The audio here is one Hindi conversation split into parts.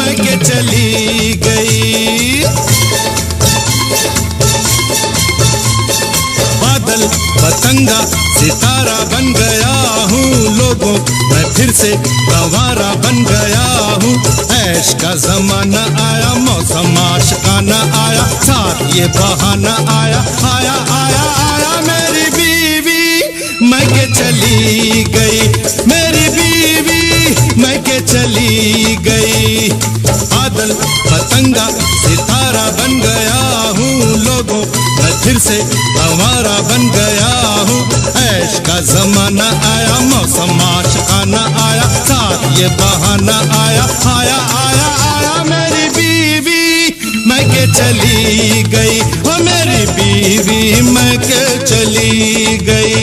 मैं के चली गई। बादल पतंगा सितारा बन गया हूँ, लोगों मैं फिर से गंवारा बन गया हूँ। ऐश का जमाना आया, मौसम आशिकाना आया, साथ ये बहाना आया, आया आया आया। मेरी बीवी मैं के चली गई, मेरी बीवी मैं के चली गई। बादल पतंगा सितारा बन गया हूँ, लोगों मैं फिर से गंवारा बन गया हूँ। ऐश का जमाना आया, मौसम आशिकाना आया, साथ ये बहाना आया, आया आया आया। मेरी बीवी मैं के चली गई, ओ मेरी बीवी मैं के चली गई।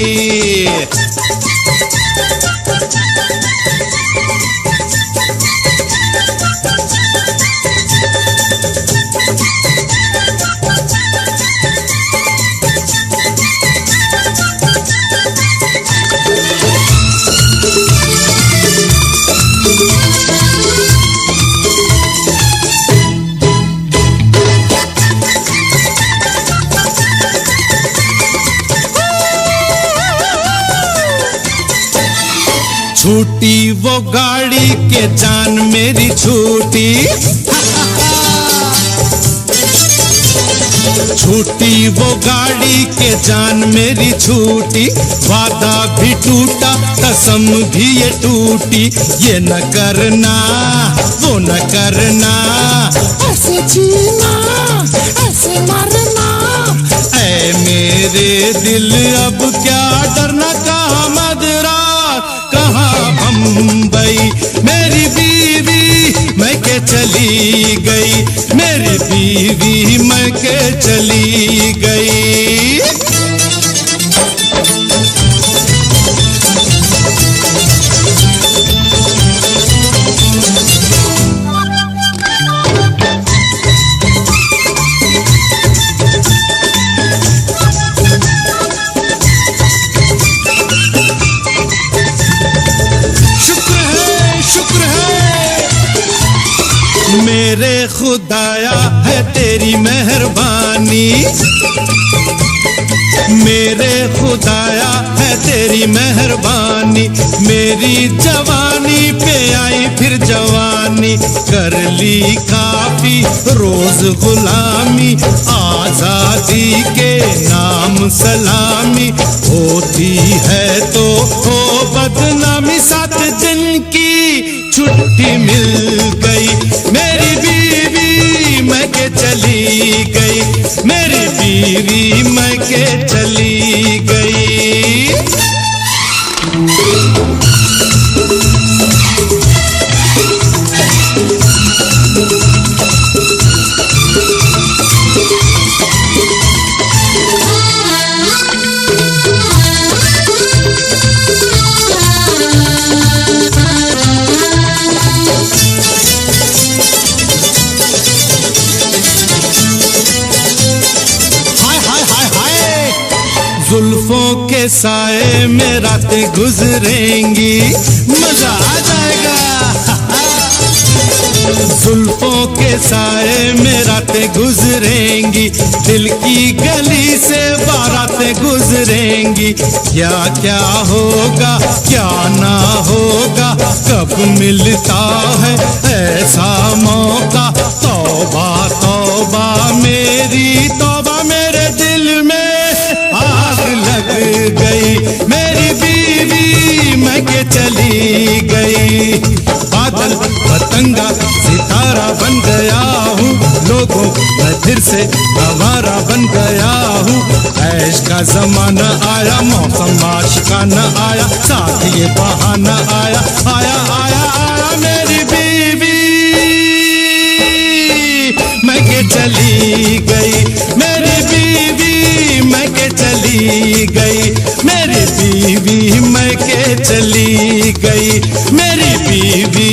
छूटी वो गाड़ी के जान मेरी छूटी, छूटी वो गाड़ी के जान मेरी छूटी। वादा भी टूटा, कसम भी ये टूटी, ये न करना वो न करना, ऐसे जीना ऐसे मरना। ऐ मेरे दिल अब क्या डरना, कहाँ मदरा कहाँ बम्बई। मेरी बीवी मैं के चली गई, मेरी बीवी मैं के चली गई। मेरे खुदाया है तेरी मेहरबानी, मेरे खुदाया है तेरी मेहरबानी। मेरी जवानी पे आई फिर जवानी, कर ली काफी रोज गुलामी। आजादी के नाम सलामी, होती है तो हो बदनामी। 7 दिन की छुट्टी मिल गई, मेरी बीवी मैं के चली गई, मेरी बीवी मैं के चली गई। जुल्फों के साए में रातें गुजरेंगी, मजा आ जाएगा। जुल्फों के साए में रातें गुजरेंगी, दिल की गली से बारातें गुजरेंगी। क्या क्या होगा क्या ना होगा, कब मिलता है ऐसा मौका। तौबा तौबा मेरी तौबा, मेरे दिल में आग लग गई। मेरी बीवी मैं के चली गई। बादल पतंगा सितारा बन गया हूँ, लोगों मैं फिर से गंवारा बन गया हूँ। ऐश का जमाना आया, मौसम आशिकाना आया, साथ ये बहाना आया, आया आया आया। मेरी बीवी मैं के चली गई, मेरी बीवी मैं के चली गई, मेरी बीवी मैं के चली गई, मेरी बीवी